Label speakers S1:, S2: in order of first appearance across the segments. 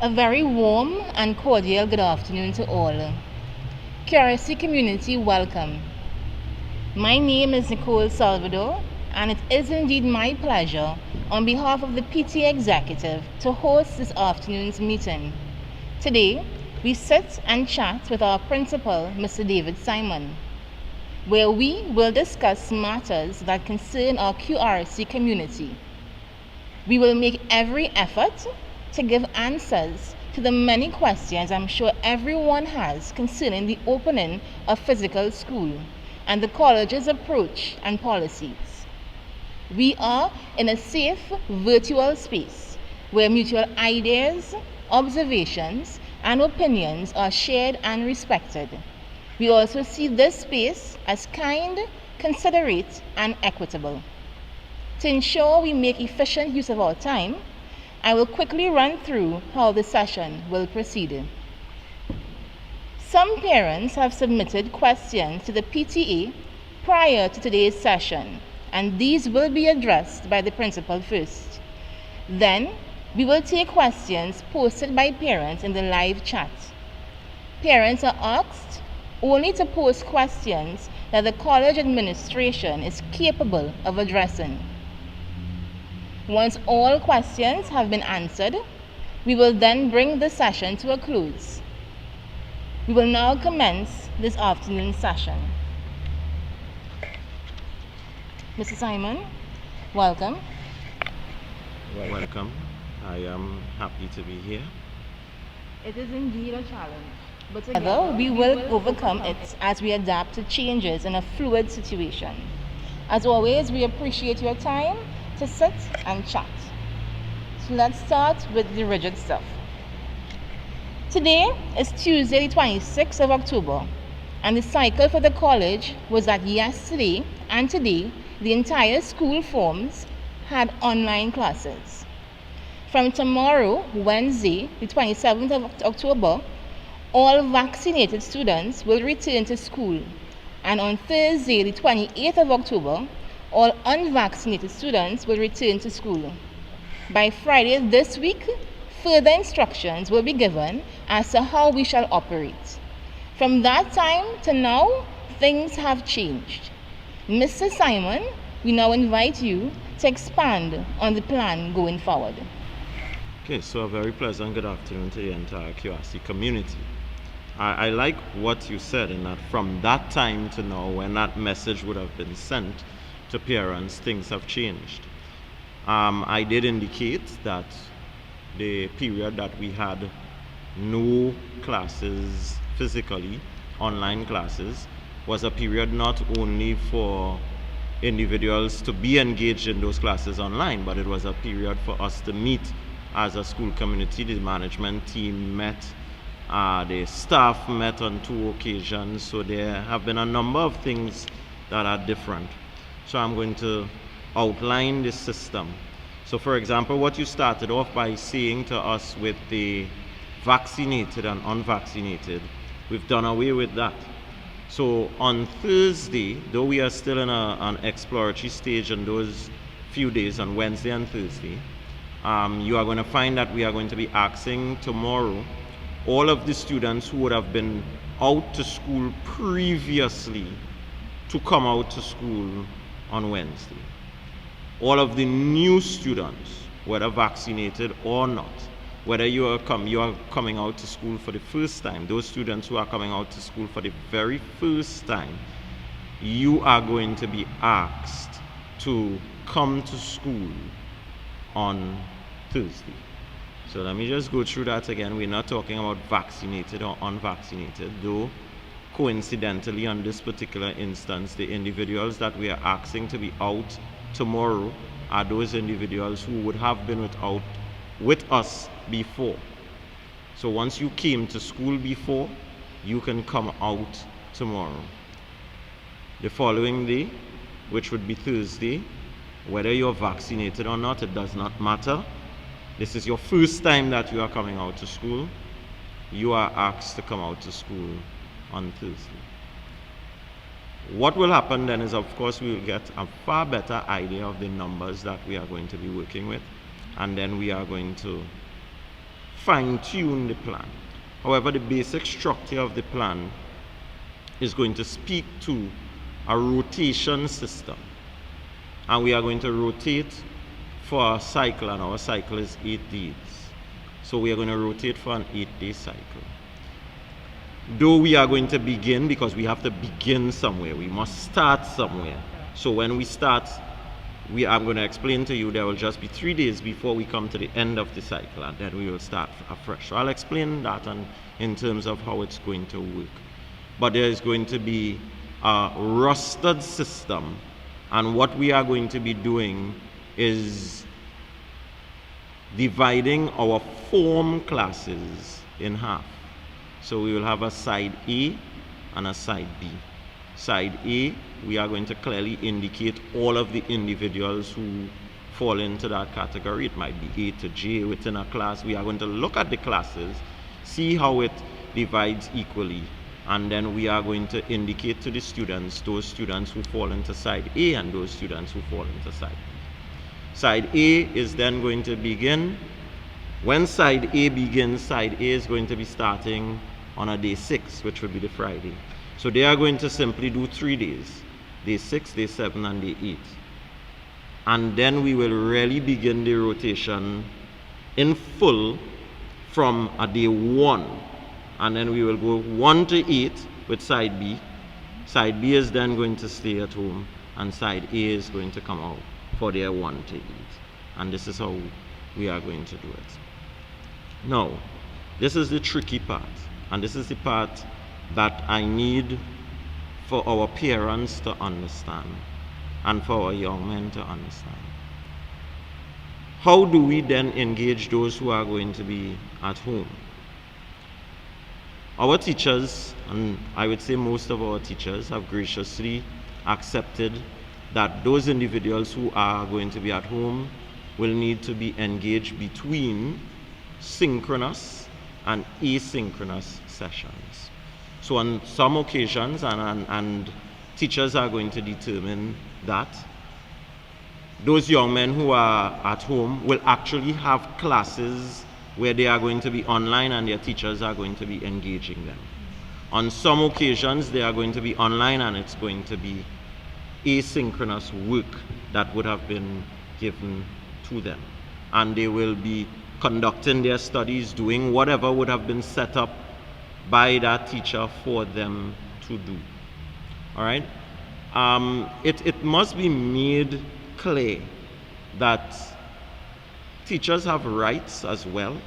S1: A very warm and cordial good afternoon to all. QRC community, welcome. My name is Nicole Salvador, and it is indeed my pleasure, on behalf of the PTA executive, to host this afternoon's meeting. Today, we sit and chat with our principal, Mr. David Simon, where we will discuss matters that concern our QRC community. We will make every effort to give answers to the many questions I'm sure everyone has concerning the opening of physical school and the college's approach and policies. We are in a safe virtual space where mutual ideas, observations, and opinions are shared and respected. We also see this space as kind, considerate, and equitable. To ensure we make efficient use of our time, I will quickly run through how the session will proceed. Some parents have submitted questions to the PTA prior to today's session, and these will be addressed by the principal first. Then, we will take questions posted by parents in the live chat. Parents are asked only to post questions that the college administration is capable of addressing. Once all questions have been answered, we will then bring the session to a close. We will now commence this afternoon's session. Mr. Simon, welcome.
S2: Welcome. I am happy to be here.
S1: It is indeed a challenge, but together we will overcome it as we adapt to changes in a fluid situation. As always, we appreciate your time to sit and chat. So let's start with the rigid stuff. Today is Tuesday, the 26th of October, and the cycle for the college was that yesterday and today the entire school forms had online classes. From tomorrow, Wednesday, the 27th of October, all vaccinated students will return to school, and on Thursday, the 28th of October, all unvaccinated students will return to school. By Friday this week, further instructions will be given as to how we shall operate. From that time to now, things have changed. Mr. Simon, we now invite you to expand on the plan going forward.
S2: Okay, so a very pleasant good afternoon to the entire QRC community. I like what you said in that from that time to now, when that message would have been sent to parents, things have changed. I did indicate that the period that we had no classes physically, online classes, was a period not only for individuals to be engaged in those classes online, but it was a period for us to meet as a school community. The management team met, the staff met on 2 occasions, so there have been a number of things that are different. So I'm going to outline this system. So for example, what you started off by saying to us with the vaccinated and unvaccinated, we've done away with that. So on Thursday, though we are still in an exploratory stage in those few days, on Wednesday and Thursday, you are going to find that we are going to be asking tomorrow all of the students who would have been out to school previously to come out to school on Wednesday. All of the new students, whether vaccinated or not, whether you are coming out to school for the first time, those students who are coming out to school for the very first time, you are going to be asked to come to school on Thursday. So let me just go through that again. We're not talking about vaccinated or unvaccinated, though coincidentally on this particular instance, the individuals that we are asking to be out tomorrow are those individuals who would have been with us before. So once you came to school before, you can come out tomorrow. The following day, which would be Thursday, whether you're vaccinated or not, it does not matter. This is your first time that you are coming out to school. You are asked to come out to school on Thursday. What will happen then is, of course, we will get a far better idea of the numbers that we are going to be working with, and then we are going to fine-tune the plan. However, the basic structure of the plan is going to speak to a rotation system. And we are going to rotate for a cycle, and our cycle is 8 days. So we are going to rotate for an 8-day cycle. Though we are going to begin, because we have to begin somewhere, we must start somewhere. So when we start, I'm going to explain to you there will just be 3 days before we come to the end of the cycle, and then we will start afresh. So I'll explain that in terms of how it's going to work. But there is going to be a rostered system, and what we are going to be doing is dividing our form classes in half. So we will have a side A and a side B. Side A, we are going to clearly indicate all of the individuals who fall into that category. It might be A to J within a class. We are going to look at the classes, see how it divides equally, and then we are going to indicate to the students, those students who fall into side A and those students who fall into side B. Side A is then going to begin. When side A begins, side A is going to be starting on a day 6, which would be the Friday. So they are going to simply do 3 days, day 6, day 7, and day 8. And then we will really begin the rotation in full from a day 1. And then we will go 1 to 8 with side B. Side B is then going to stay at home, and side A is going to come out for their 1 to 8. And this is how we are going to do it. Now, this is the tricky part, and this is the part that I need for our parents to understand and for our young men to understand. How do we then engage those who are going to be at home? Our teachers, and I would say most of our teachers, have graciously accepted that those individuals who are going to be at home will need to be engaged between synchronous and asynchronous sessions. So on some occasions, and teachers are going to determine that, those young men who are at home will actually have classes where they are going to be online and their teachers are going to be engaging them. On some occasions, they are going to be online and it's going to be asynchronous work that would have been given to them. And they will be conducting their studies, doing whatever would have been set up by that teacher for them to do. All right? It must be made clear that teachers have rights as well.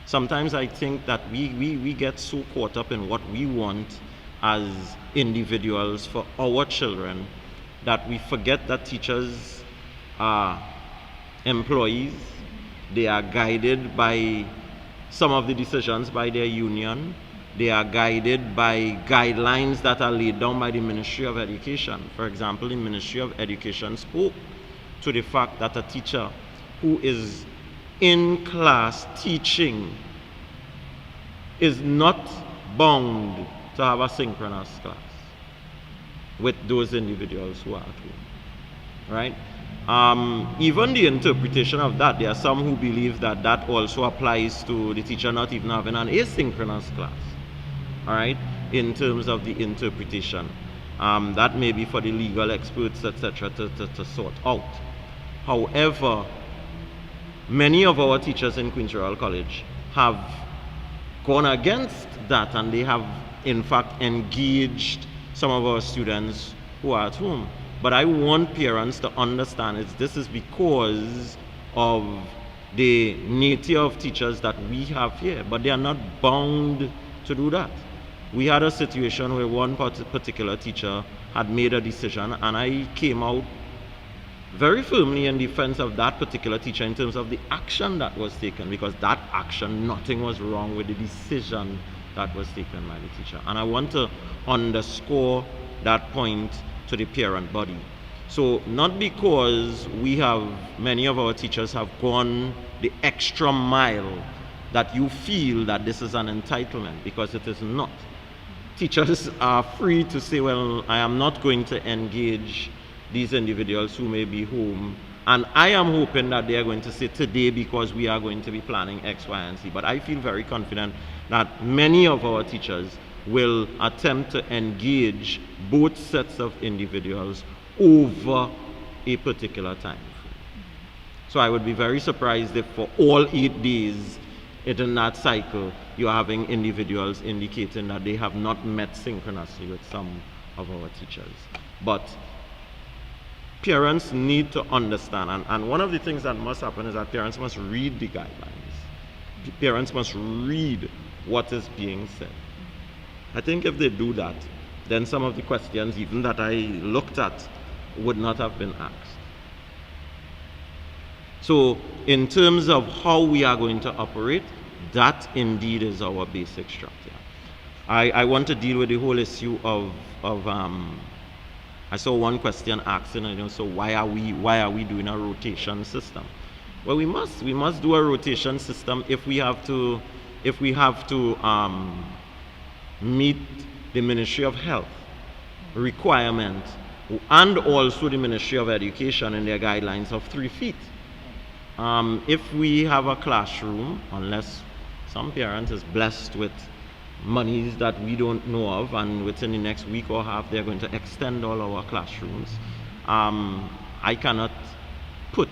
S2: Sometimes I think that we get so caught up in what we want as individuals for our children that we forget that teachers are employees. They are guided by some of the decisions by their union. They are guided by guidelines that are laid down by the Ministry of Education. For example, the Ministry of Education spoke to the fact that a teacher who is in class teaching is not bound to have a synchronous class with those individuals who are at home, right? Even the interpretation of that, there are some who believe that that also applies to the teacher not even having an asynchronous class, all right, in terms of the interpretation. That may be for the legal experts, etc., to sort out. However, many of our teachers in Queen's Royal College have gone against that, and they have in fact engaged some of our students who are at home. But I want parents to understand this is because of the nature of teachers that we have here, but they are not bound to do that. We had a situation where one particular teacher had made a decision, and I came out very firmly in defense of that particular teacher in terms of the action that was taken, because that action, nothing was wrong with the decision that was taken by the teacher. And I want to underscore that point to the parent body. So not because many of our teachers have gone the extra mile that you feel that this is an entitlement, because it is not. Teachers are free to say, well, I am not going to engage these individuals who may be home And I am hoping that they are going to say today, because we are going to be planning X, Y, and Z. But I feel very confident that many of our teachers will attempt to engage both sets of individuals over a particular time frame. So I would be very surprised if for all 8 days in that cycle, you're having individuals indicating that they have not met synchronously with some of our teachers. But parents need to understand, and one of the things that must happen is that parents must read the guidelines. Parents must read what is being said. I think if they do that, then some of the questions even that I looked at would not have been asked. So in terms of how we are going to operate, that indeed is our basic structure. I want to deal with the whole issue of I saw one question asking, so why are we doing a rotation system? Well, we must do a rotation system if we have to meet the Ministry of Health requirement and also the Ministry of Education in their guidelines of 3 feet. If we have a classroom, unless some parent is blessed with monies that we don't know of, and within the next week or half they're going to extend all our classrooms, I cannot put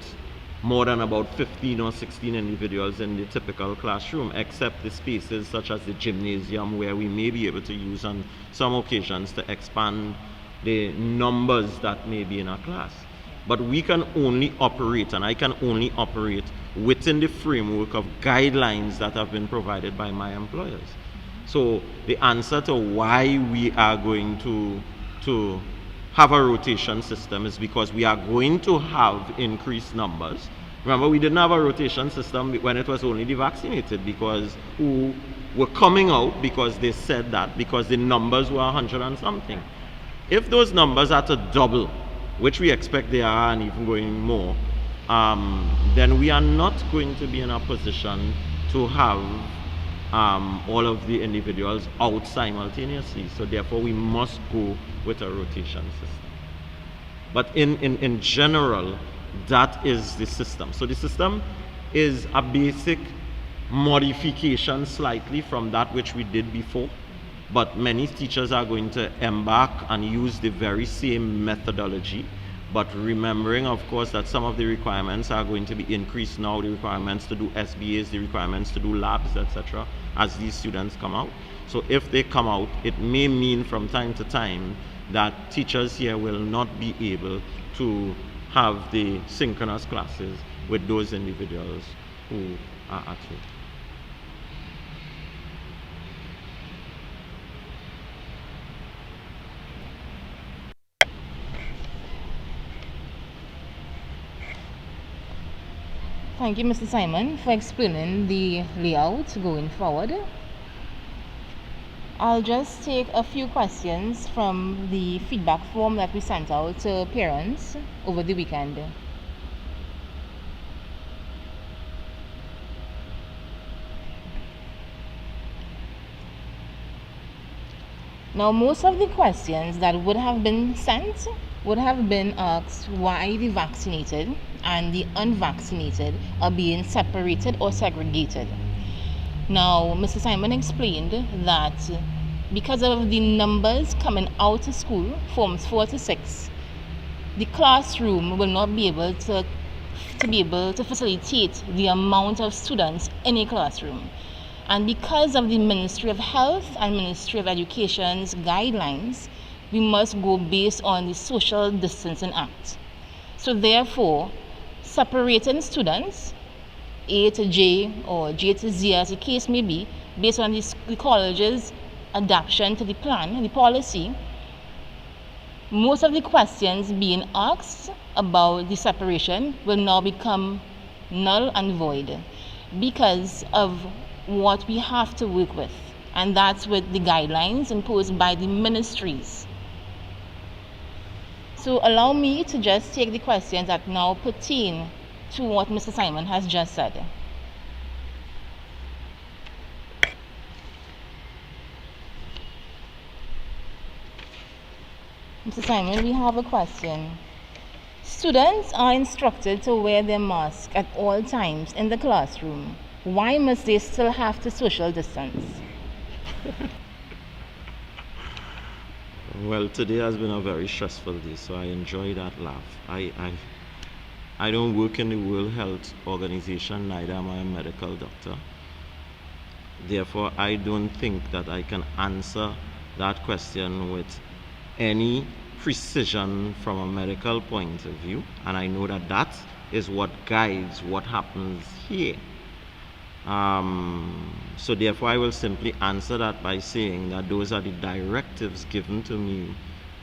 S2: more than about 15 or 16 individuals in the typical classroom, except the spaces such as the gymnasium, where we may be able to use on some occasions to expand the numbers that may be in a class. But we can only operate, and I can only operate within the framework of guidelines that have been provided by my employers. So the answer to why we are going to have a rotation system is because we are going to have increased numbers. Remember, we didn't have a rotation system when it was only the vaccinated, because who were coming out because they said that, because the numbers were 100 and something. If those numbers are to double, which we expect they are, and even going more, then we are not going to be in a position to have all of the individuals out simultaneously. So therefore we must go with a rotation system. But in general, that is the system. So the system is a basic modification slightly from that which we did before, but many teachers are going to embark and use the very same methodology, but remembering, of course, that some of the requirements are going to be increased now, the requirements to do SBAs, the requirements to do labs, etc., as these students come out. So if they come out, it may mean from time to time that teachers here will not be able to have the synchronous classes with those individuals who are at home.
S1: Thank you, Mr. Simon, for explaining the layout going forward. I'll just take a few questions from the feedback form that we sent out to parents over the weekend. Now, most of the questions that would have been sent would have been asked why the vaccinated and the unvaccinated are being separated or segregated. Now, Mr. Simon explained that because of the numbers coming out of school, forms 4 to 6, the classroom will not be able to facilitate the amount of students in a classroom. And because of the Ministry of Health and Ministry of Education's guidelines, we must go based on the Social Distancing Act. So therefore, separating students, A to J or J to Z as the case may be, based on the college's adaptation to the plan, the policy, most of the questions being asked about the separation will now become null and void because of what we have to work with, and that's with the guidelines imposed by the ministries. So allow me to just take the questions that now pertain to what Mr. Simon has just said. Mr. Simon, we have a question. Students are instructed to wear their mask at all times in the classroom. Why must they still have to social distance?
S2: Well, today has been a very stressful day, so I enjoy that laugh. I don't work in the World Health Organization, neither am I a medical doctor. Therefore, I don't think that I can answer that question with any precision from a medical point of view, and I know that that is what guides what happens here. So therefore, I will simply answer that by saying that those are the directives given to me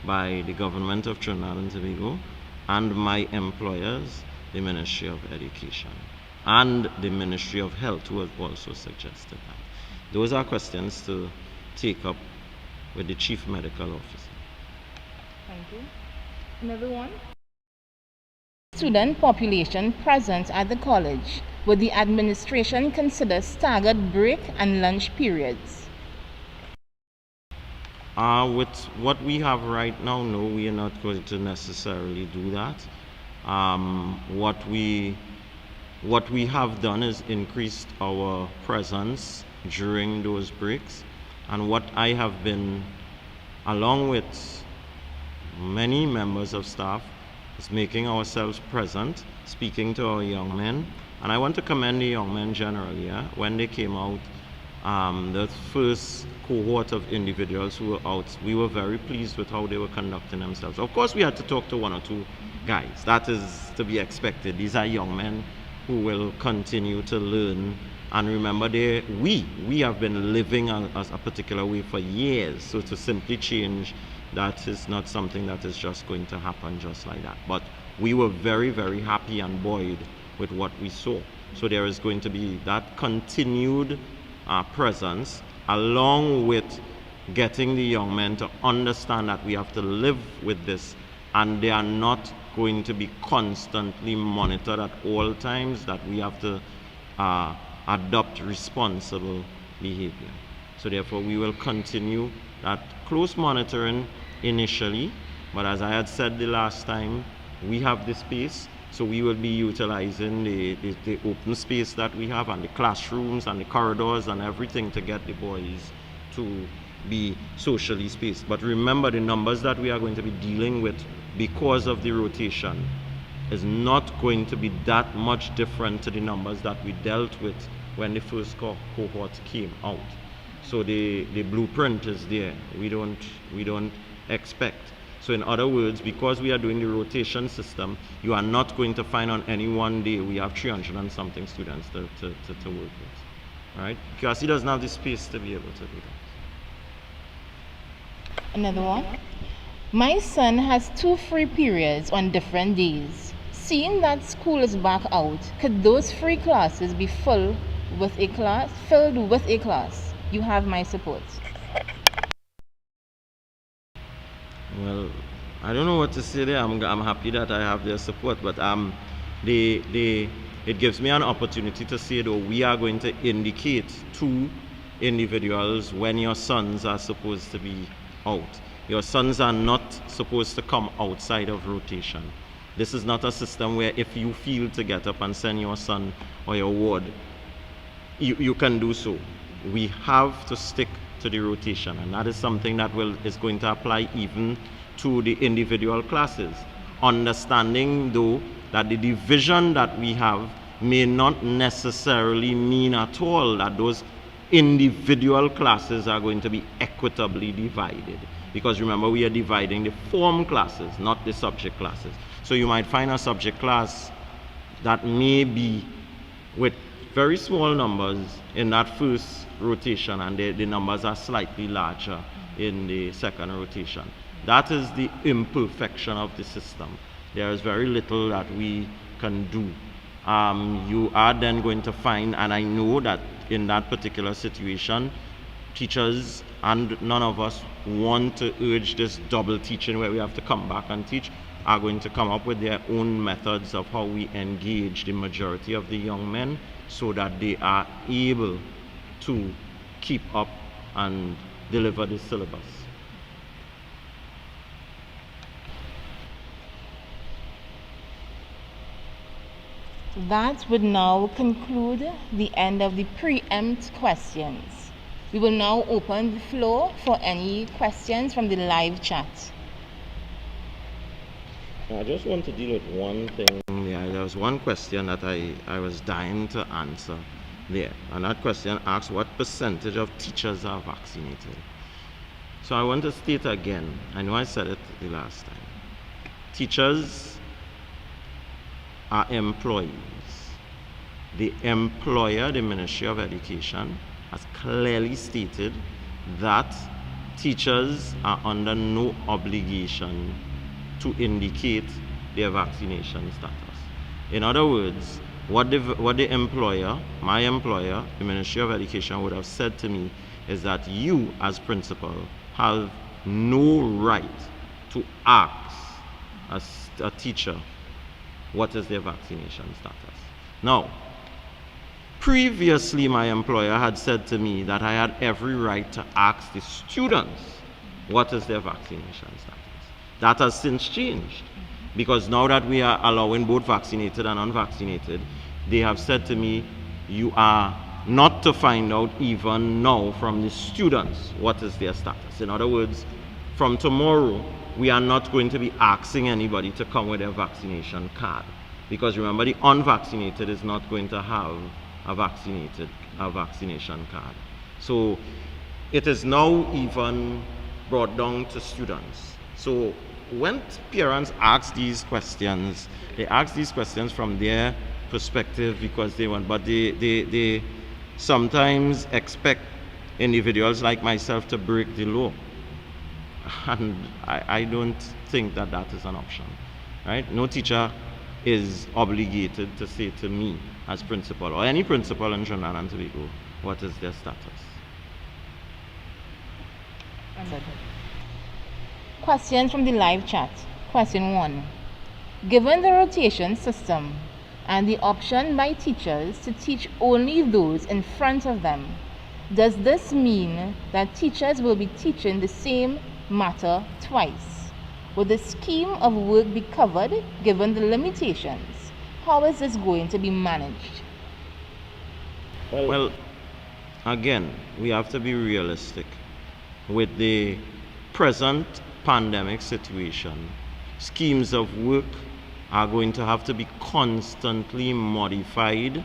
S2: by the government of Trinidad and Tobago and my employers, the Ministry of Education and the Ministry of Health, who have also suggested that. Those are questions to take up with the Chief Medical Officer.
S1: Thank you. Another one. Student population present at the college, would the administration consider staggered break and lunch periods?
S2: With what we have right now, no, we are not going to necessarily do that. What we have done is increased our presence during those breaks, and what I have been, along with many members of staff, is making ourselves present, speaking to our young men. And I want to commend the young men generally. When they came out, the first cohort of individuals who were out, we were very pleased with how they were conducting themselves. Of course, we had to talk to one or two guys. That is to be expected. These are young men who will continue to learn. And remember, we have been living as a particular way for years. So to simply change, that is not something that is just going to happen just like that. But we were very, very happy and buoyed with what we saw. So there is going to be that continued presence, along with getting the young men to understand that we have to live with this, and they are not going to be constantly monitored at all times, that we have to adopt responsible behavior. So therefore, we will continue that close monitoring initially, but as I had said the last time, we have the space, so we will be utilizing the open space that we have, and the classrooms and the corridors and everything, to get the boys to be socially spaced. But remember, the numbers that we are going to be dealing with because of the rotation is not going to be that much different to the numbers that we dealt with when the first cohort came out. So the blueprint is there. We don't expect. So in other words, because we are doing the rotation system, you are not going to find on any one day we have 300 and something students to work with. All right? QRC doesn't have the space to be able to do that.
S1: Another one. My son has 2 free periods on different days. Seeing that school is back out, could those free classes be filled with a class? You have my support.
S2: Well, I don't know what to say there. I'm happy that I have their support, but it gives me an opportunity to say, though, we are going to indicate to individuals when your sons are supposed to be out. Your sons are not supposed to come outside of rotation. This is not a system where if you feel to get up and send your son or your ward, you can do so. We have to stick to the rotation, and that is something that is going to apply even to the individual classes. Understanding, though, that the division that we have may not necessarily mean at all that those individual classes are going to be equitably divided. Because remember, we are dividing the form classes, not the subject classes. So you might find a subject class that may be with very small numbers in that first rotation, and the numbers are slightly larger in the second rotation. That is the imperfection of the system. There is very little that we can do. You are then going to find, and I know that in that particular situation, teachers and none of us want to urge this double teaching where we have to come back and teach, are going to come up with their own methods of how we engage the majority of the young men so that they are able to keep up and deliver the syllabus.
S1: That would now conclude the end of the preempt questions. We will now open the floor for any questions from the live chat.
S2: I just want to deal with one thing. Yeah, there was one question that I was dying to answer there. And that question asks what percentage of teachers are vaccinated. So I want to state again, I know I said it the last time. Teachers are employees. The employer, the Ministry of Education, has clearly stated that teachers are under no obligation to indicate their vaccination status. In other words, what the employer, my employer, the Ministry of Education would have said to me is that you as principal have no right to ask a teacher what is their vaccination status. Now, previously my employer had said to me that I had every right to ask the students what is their vaccination status. That has since changed, because now that we are allowing both vaccinated and unvaccinated, they have said to me, you are not to find out even now from the students what is their status. In other words, from tomorrow, we are not going to be asking anybody to come with their vaccination card, because remember, the unvaccinated is not going to have a vaccination card. So it is now even brought down to students. So when parents ask these questions, they ask these questions from their perspective because they want, but they sometimes expect individuals like myself to break the law. And I don't think that that is an option, right? No teacher is obligated to say to me as principal or any principal in Trinidad and Tobago what is their status.
S1: Questions from the live chat. Question 1. Given the rotation system and the option by teachers to teach only those in front of them, does this mean that teachers will be teaching the same matter twice? Will the scheme of work be covered given the limitations? How is this going to be managed?
S2: Well, again, we have to be realistic. With the present pandemic situation, schemes of work are going to have to be constantly modified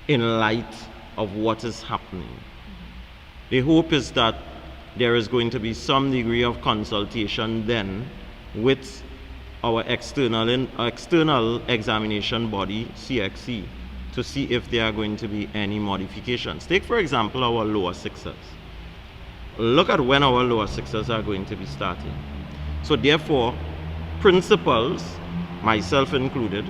S2: in light of what is happening. The hope is that there is going to be some degree of consultation then with our external examination body, CXC, to see if there are going to be any modifications. Take, for example, our lower sixers. Look at when our lower sixers are going to be starting. So therefore, principals, myself included,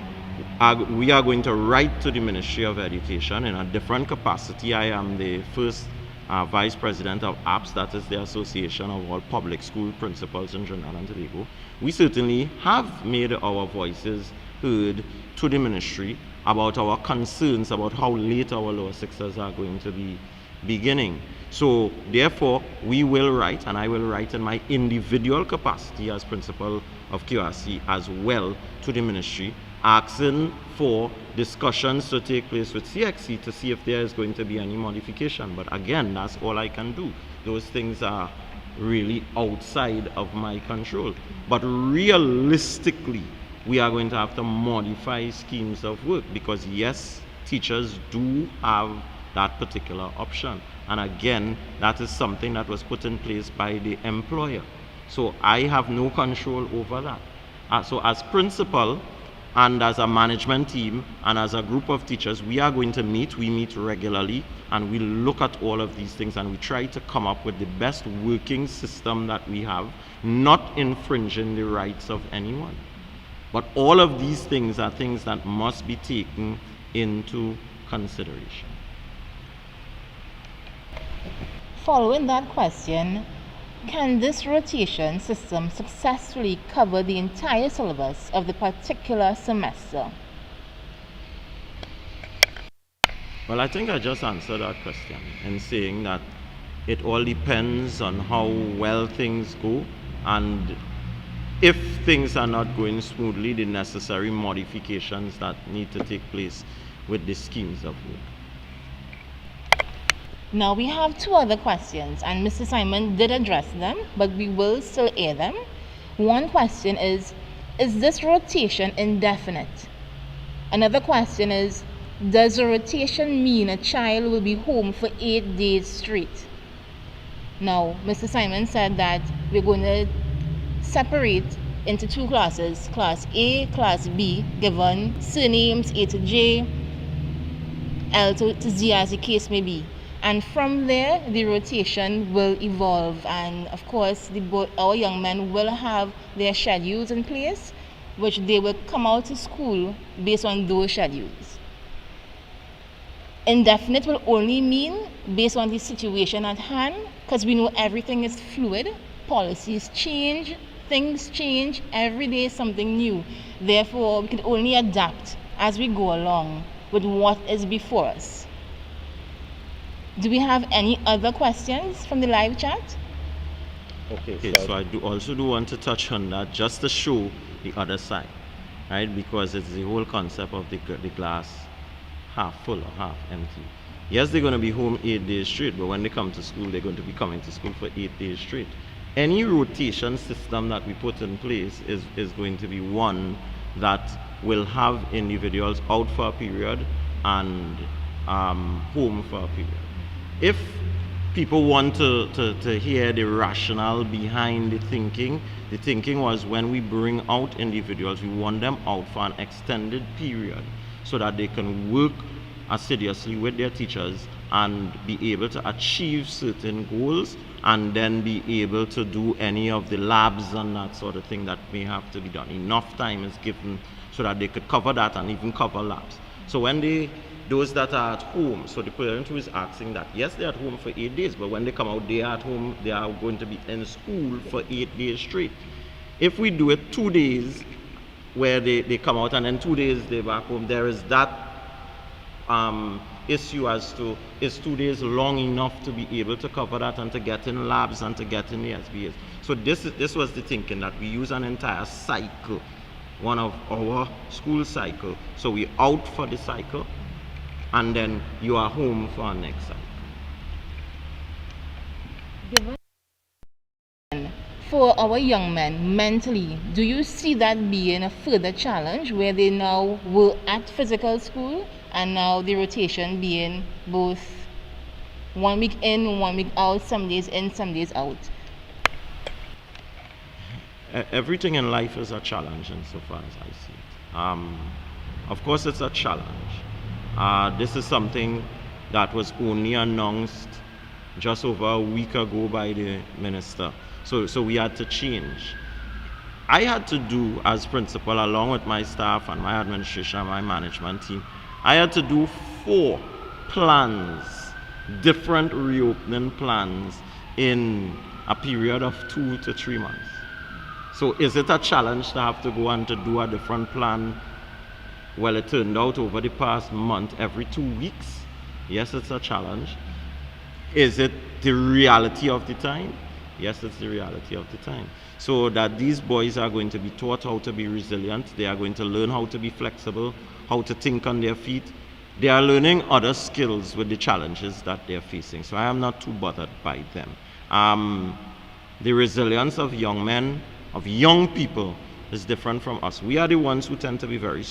S2: we are going to write to the Ministry of Education in a different capacity. I am the first Vice President of APS, that is the Association of All Public School Principals in Trinidad and Tobago. We certainly have made our voices heard to the Ministry about our concerns about how late our lower sixers are going to be beginning. So therefore, we will write, and I will write in my individual capacity as principal of QRC as well to the Ministry, asking for discussions to take place with CXC to see if there is going to be any modification. But again, that's all I can do. Those things are really outside of my control. But realistically, we are going to have to modify schemes of work because yes, teachers do have that particular option. And again, that is something that was put in place by the employer. So I have no control over that. So as principal and as a management team and as a group of teachers, we are going to meet. We meet regularly and we look at all of these things and we try to come up with the best working system that we have, not infringing the rights of anyone. But all of these things are things that must be taken into consideration.
S1: Following that question, can this rotation system successfully cover the entire syllabus of the particular semester?
S2: Well, I think I just answered that question in saying that it all depends on how well things go and if things are not going smoothly, the necessary modifications that need to take place with the schemes of work.
S1: Now we have two other questions, and Mr. Simon did address them, but we will still air them. One question is this rotation indefinite? Another question is, does a rotation mean a child will be home for 8 days straight? Now, Mr. Simon said that we're going to separate into two classes, class A, class B, given surnames A to J, L to Z as the case may be. And from there, the rotation will evolve. And of course, our young men will have their schedules in place, which they will come out to school based on those schedules. Indefinite will only mean based on the situation at hand, because we know everything is fluid, policies change, things change, every day is something new. Therefore, we can only adapt as we go along with what is before us. Do we have any other questions from the live chat?
S2: Okay, so I also want to touch on that just to show the other side, right? Because it's the whole concept of the glass half full or half empty. Yes, they're going to be home 8 days straight, but when they come to school, they're going to be coming to school for 8 days straight. Any rotation system that we put in place is going to be one that will have individuals out for a period and home for a period. If people want to hear the rationale behind the thinking was when we bring out individuals, we want them out for an extended period so that they can work assiduously with their teachers and be able to achieve certain goals, and then be able to do any of the labs and that sort of thing that may have to be done. Enough time is given so that they could cover that and even cover labs. So when those that are at home, so the parent who is asking that, yes, they're at home for 8 days, but when they come out, they are at home, they are going to be in school for 8 days straight. If we do it 2 days where they come out and then 2 days they're back home, there is that issue as to, is 2 days long enough to be able to cover that and to get in labs and to get in the SBAs? So this was the thinking, that we use an entire cycle, one of our school cycle. So we out for the cycle, and then you are home for our next cycle.
S1: For our young men, mentally, do you see that being a further challenge where they now were at physical school and now the rotation being both 1 week in, 1 week out, some days in, some days out?
S2: Everything in life is a challenge insofar as I see it. Of course, it's a challenge. This is something that was only announced just over a week ago by the minister. So we had to change. I had to do, as principal, along with my staff and my administration and my management team, I had to do 4 plans, different reopening plans in a period of 2 to 3 months. So is it a challenge to have to go and to do a different plan? Well, it turned out over the past month, every 2 weeks. Yes, it's a challenge. Is it the reality of the time? Yes, it's the reality of the time. So that these boys are going to be taught how to be resilient. They are going to learn how to be flexible, how to think on their feet. They are learning other skills with the challenges that they're facing. So I am not too bothered by them. The resilience of young men, of young people, is different from us. We are the ones who tend to be very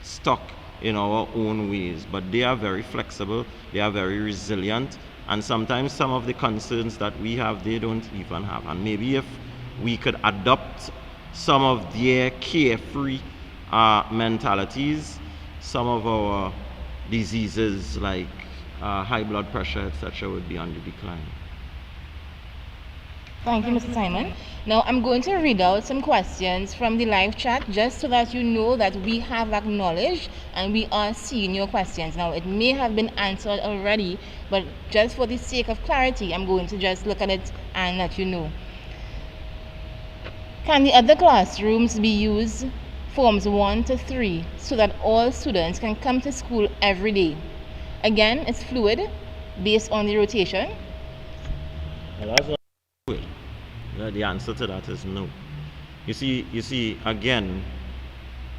S2: stuck in our own ways, but they are very flexible, they are very resilient, and sometimes some of the concerns that we have, they don't even have. And maybe if we could adopt some of their carefree mentalities, some of our diseases like high blood pressure, etc., would be on the decline.
S1: Thank you, Mr. Simon. Now I'm going to read out some questions from the live chat just so that you know that we have acknowledged and we are seeing your questions. Now it may have been answered already, but just for the sake of clarity, I'm going to just look at it and let you know. Can the other classrooms be used forms 1 to 3 so that all students can come to school every day? Again, it's fluid based on the rotation.
S2: Well, the answer to that is no. You see again,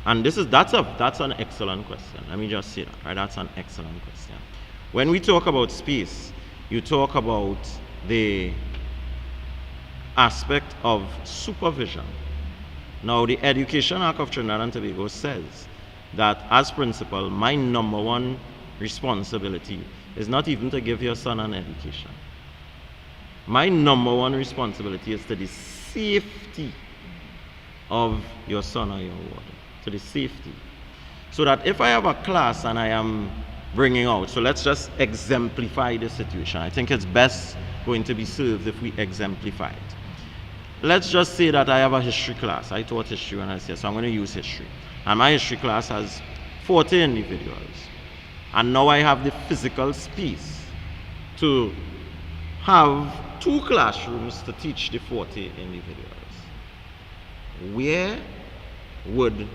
S2: and that's an excellent question. Let me just say that, right? That's an excellent question. When we talk about space, you talk about the aspect of supervision. Now, the Education Act of Trinidad and Tobago says that as principal, my number one responsibility is not even to give your son an education. My number one responsibility is to the safety of your son or your daughter, to the safety. So that if I have a class and I am bringing out, so let's just exemplify the situation. I think it's best going to be served if we exemplify it. Let's just say that I have a history class. I taught history when I said, so I'm going to use history. And my history class has 40 individuals. And now I have the physical space to have 2 classrooms to teach the 40 individuals. Where would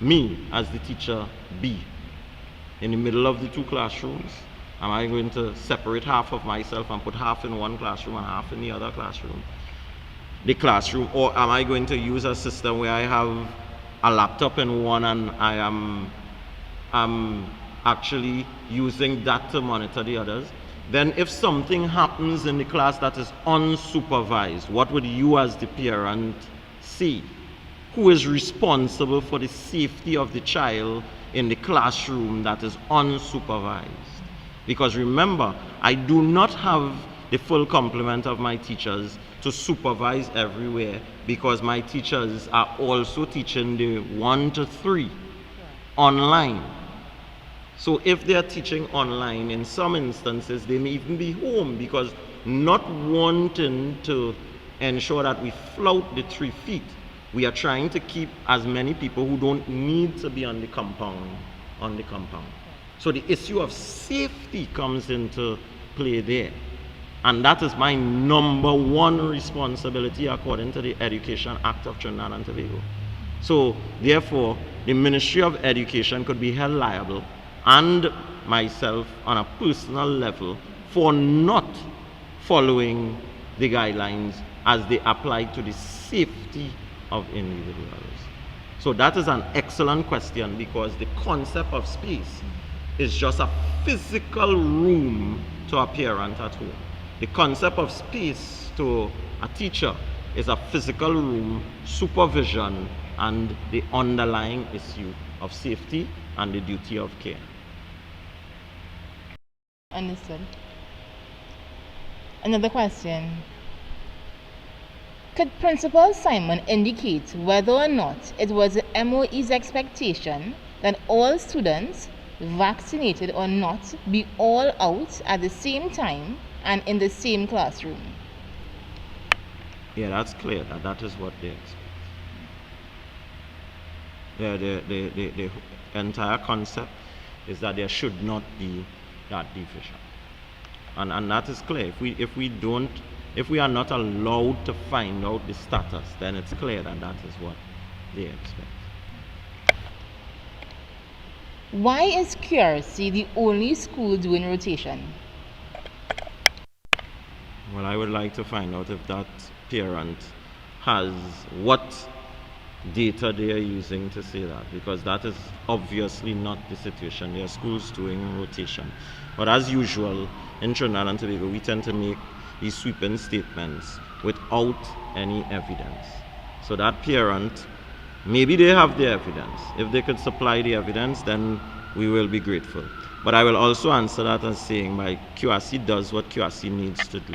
S2: me as the teacher be? In the middle of the 2 classrooms? Am I going to separate half of myself and put half in one classroom and half in the other classroom? Or am I going to use a system where I have a laptop in one and I am actually using that to monitor the others? Then if something happens in the class that is unsupervised, what would you as the parent see? Who is responsible for the safety of the child in the classroom that is unsupervised? Because remember, I do not have the full complement of my teachers to supervise everywhere, because my teachers are also teaching the 1 to 3 online. So if they are teaching online, in some instances they may even be home, because not wanting to ensure that we flout the 3 feet, we are trying to keep as many people who don't need to be on the compound. So the issue of safety comes into play there. And that is my number one responsibility according to the Education Act of Trinidad and Tobago. So therefore, the Ministry of Education could be held liable, and myself on a personal level, for not following the guidelines as they apply to the safety of individuals. So that is an excellent question, because the concept of space is just a physical room to a parent at home. The concept of space to a teacher is a physical room, supervision, and the underlying issue of safety and the duty of care.
S1: Understood. Another question. Could Principal Simon indicate whether or not it was the MOE's expectation that all students, vaccinated or not, be all out at the same time and in the same classroom?
S2: Yeah, that's clear. That is what they expect. The entire concept is that there should not be that division, and that is clear. If we are not allowed to find out the status, then it's clear that that is what they expect.
S1: Why is QRC the only school doing rotation?
S2: Well, I would like to find out if that parent has what data they are using to say that, because that is obviously not the situation. There are schools doing rotation. But as usual, in Trinidad and Tobago, we tend to make these sweeping statements without any evidence. So that parent, maybe they have the evidence. If they could supply the evidence, then we will be grateful. But I will also answer that as saying my QRC does what QRC needs to do.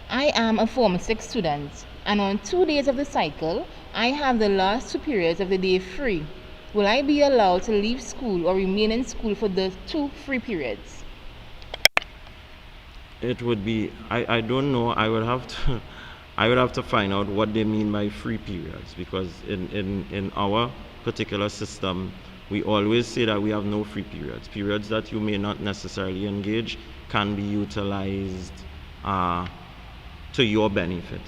S1: I am a Form 6 student, and on 2 days of the cycle, I have the last 2 periods of the day free. Will I be allowed to leave school or remain in school for the 2 free periods?
S2: It would be, I don't know, I would have to find out what they mean by free periods, because in our particular system, we always say that we have no free periods. Periods that you may not necessarily engage can be utilized to your benefit.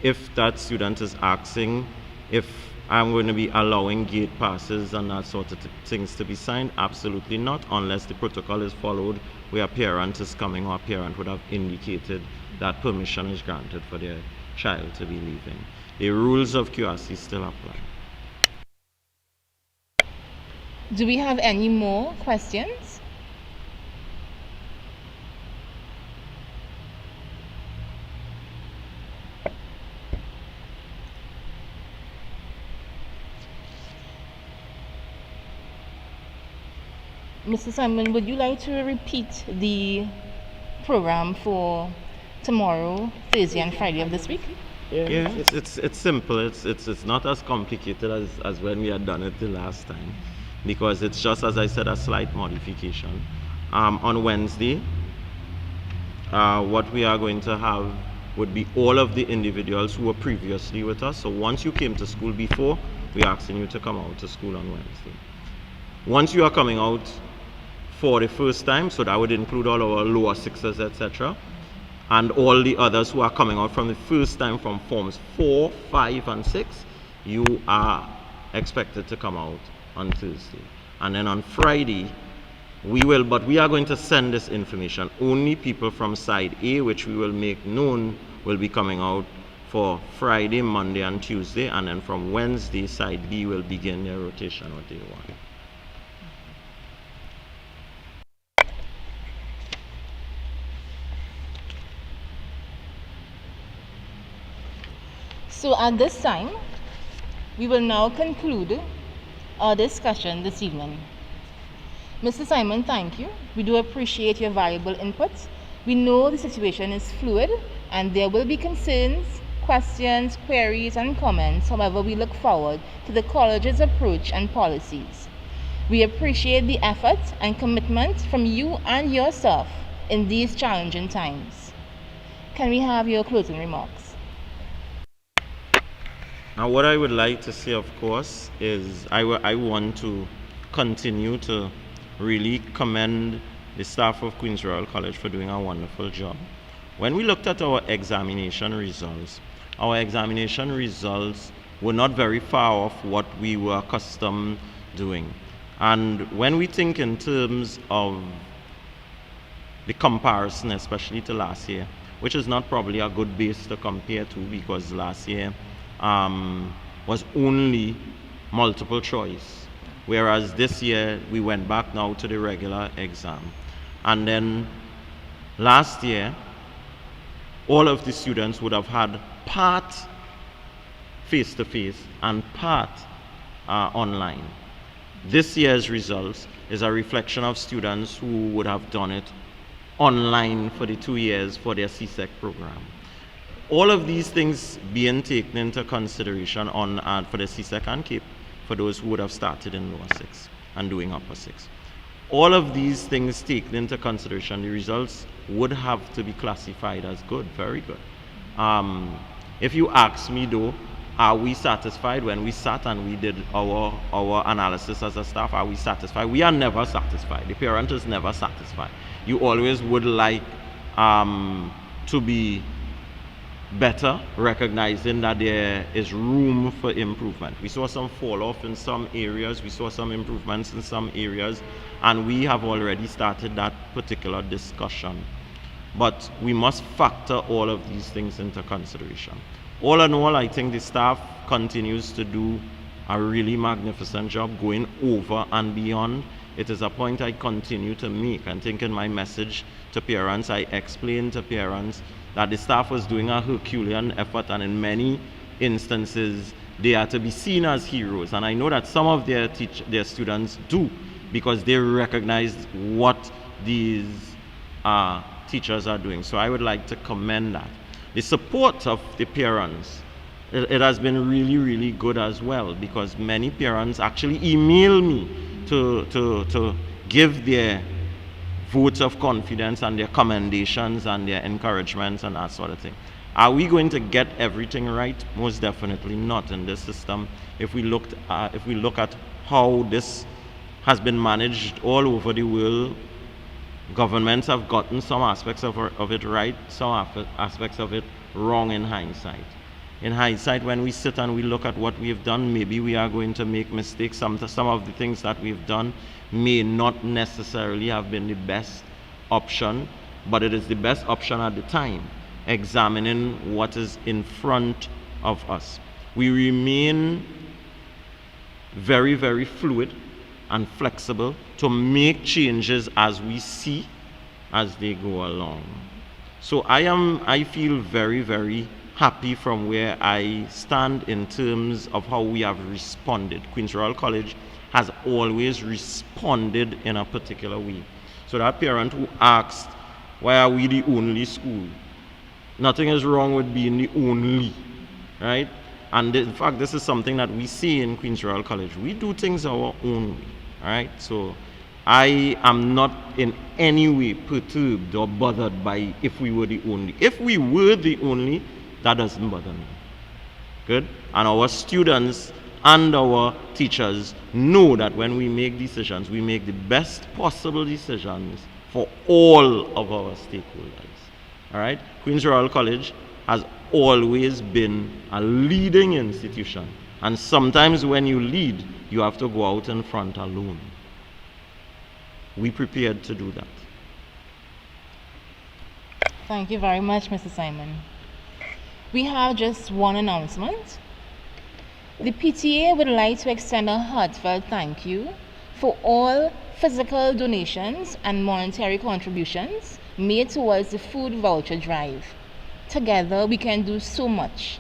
S2: If that student is asking if I'm going to be allowing gate passes and that sort of things to be signed, absolutely not, unless the protocol is followed where a parent is coming or a parent would have indicated that permission is granted for their child to be leaving. The rules of QRC still apply.
S1: Do we have any more questions? Mr. Simon, would you like to repeat the program for tomorrow, Thursday and Friday of this week?
S2: Yeah, it's simple. It's not as complicated as when we had done it the last time, because it's just, as I said, a slight modification. On Wednesday, what we are going to have would be all of the individuals who were previously with us. So once you came to school before, we're asking you to come out to school on Wednesday. Once you are coming out for the first time, so that would include all our lower sixes, etc., and all the others who are coming out from the first time from forms 4, 5, and 6, you are expected to come out on Thursday. And then on Friday, we are going to send this information. Only people from side A, which we will make known, will be coming out for Friday, Monday, and Tuesday, and then from Wednesday, side B will begin their rotation with day 1.
S1: So at this time, we will now conclude our discussion this evening. Mr. Simon, thank you. We do appreciate your valuable input. We know the situation is fluid and there will be concerns, questions, queries, and comments. However, we look forward to the college's approach and policies. We appreciate the effort and commitment from you and your staff in these challenging times. Can we have your closing remarks?
S2: Now, what I would like to say, of course, is I want to continue to really commend the staff of Queen's Royal College for doing a wonderful job. When we looked at our examination results were not very far off what we were accustomed doing. And when we think in terms of the comparison, especially to last year, which is not probably a good base to compare to, because last year was only multiple choice, whereas this year we went back now to the regular exam. And then last year, all of the students would have had part face-to-face and part online. This year's results is a reflection of students who would have done it online for the 2 years for their CSEC program. All of these things being taken into consideration for the CSEC and CAPE, for those who would have started in lower 6 and doing upper 6. All of these things taken into consideration, the results would have to be classified as good, very good. If you ask me though, are we satisfied? When we sat and we did our analysis as a staff, are we satisfied? We are never satisfied. The parent is never satisfied. You always would like to be better, recognizing that there is room for improvement. We saw some fall off in some areas, we saw some improvements in some areas, and we have already started that particular discussion. But we must factor all of these things into consideration. All in all, I think the staff continues to do a really magnificent job going over and beyond. It is a point I continue to make. I think in my message to parents, I explained to parents that the staff was doing a Herculean effort, and in many instances they are to be seen as heroes. And I know that some of their students do, because they recognize what these teachers are doing. So I would like to commend that. The support of the parents, it has been really, really good as well, because many parents actually email me to give their votes of confidence and their commendations and their encouragements and that sort of thing. Are we going to get everything right? Most definitely not in this system. If we look at how this has been managed all over the world, governments have gotten some aspects of it right, some aspects of it wrong in hindsight. In hindsight, when we sit and we look at what we've done, maybe we are going to make mistakes. Some of the things that we've done may not necessarily have been the best option, but it is the best option at the time. examining what is in front of us. We remain very, very fluid and flexible to make changes as we see as they go along. So I feel very, very happy from where I stand in terms of how we have responded. Queen's Royal College has always responded in a particular way. So that parent who asked, why are we the only school? Nothing is wrong with being the only, right? And in fact, this is something that we see in Queen's Royal College. We do things our own way, right? So I am not in any way perturbed or bothered by if we were the only. If we were the only, that doesn't bother me. Good? And our students and our teachers know that when we make decisions, we make the best possible decisions for all of our stakeholders. All right? Queen's Royal College has always been a leading institution. And sometimes when you lead, you have to go out in front alone. We prepared to do that.
S1: Thank you very much, Mr. Simon. We have just one announcement. The PTA would like to extend a heartfelt thank you for all physical donations and monetary contributions made towards the food voucher drive. Together, we can do so much.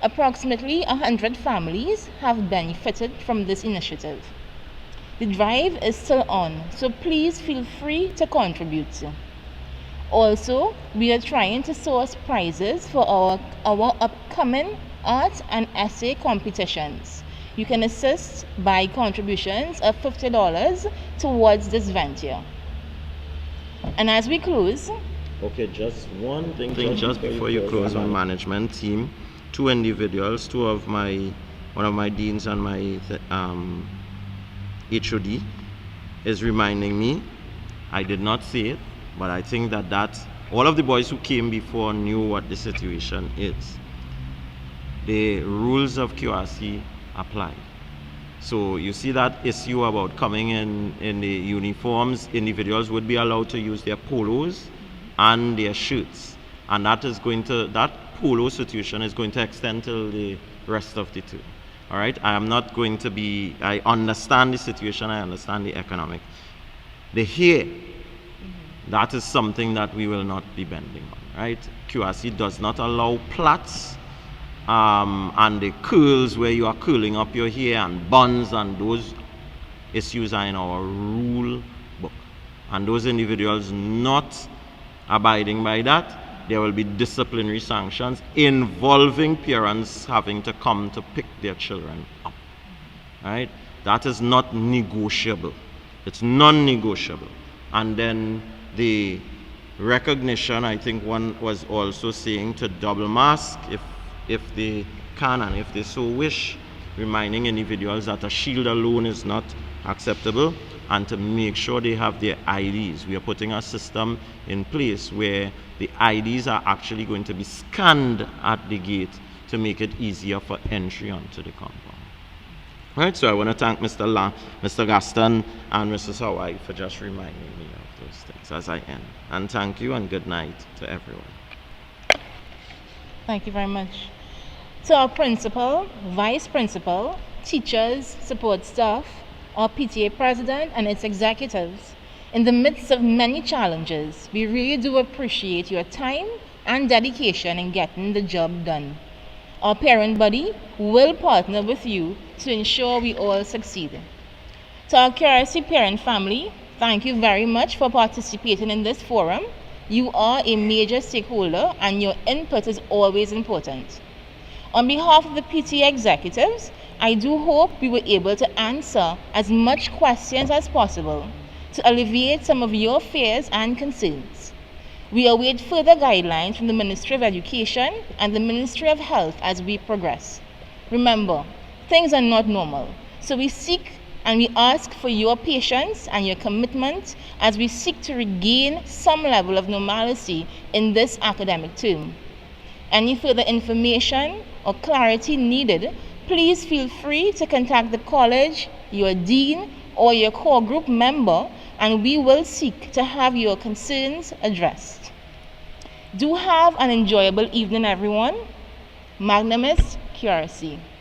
S1: Approximately 100 families have benefited from this initiative. The drive is still on, so please feel free to contribute. Also, we are trying to source prizes for our upcoming art and essay competitions. You can assist by contributions of $50 towards this venture. And as we close,
S2: okay, just one thing just before you close, my management team, two individuals, one of my deans and my HOD is reminding me, I did not say it, but I think that all of the boys who came before knew what the situation is. The rules of QRC apply. So you see that issue about coming in the uniforms, individuals would be allowed to use their polos and their shirts. And that polo situation is going to extend till the rest of the term. All right, I understand the situation, I understand the economic. The hair, that is something that we will not be bending on, right? QRC does not allow plaits and the curls where you are curling up your hair and buns, and those issues are in our rule book. And those individuals not abiding by that, there will be disciplinary sanctions involving parents having to come to pick their children up. Right? That is not negotiable. It's non-negotiable. And then the recognition, I think one was also saying to double mask if they can and if they so wish, reminding individuals that a shield alone is not acceptable, and to make sure they have their IDs. We are putting a system in place where the IDs are actually going to be scanned at the gate to make it easier for entry onto the compound. All right, so I want to thank Mr. Gaston and Mrs. Hawaii for just reminding me of those things as I end. And thank you and good night to everyone.
S1: thank you very much. To our principal, vice principal, teachers, support staff, our PTA president and its executives, in the midst of many challenges, we really do appreciate your time and dedication in getting the job done. Our parent body will partner with you to ensure we all succeed. To our QRC parent family, thank you very much for participating in this forum. You are a major stakeholder and your input is always important. On behalf of the PTA executives, I do hope we were able to answer as much questions as possible to alleviate some of your fears and concerns. We await further guidelines from the Ministry of Education and the Ministry of Health as we progress. Remember, things are not normal, so we seek and we ask for your patience and your commitment as we seek to regain some level of normalcy in this academic term. Any further information or clarity needed, please feel free to contact the college, your dean, or your core group member, and we will seek to have your concerns addressed. Do have an enjoyable evening, everyone. Magnum QRC.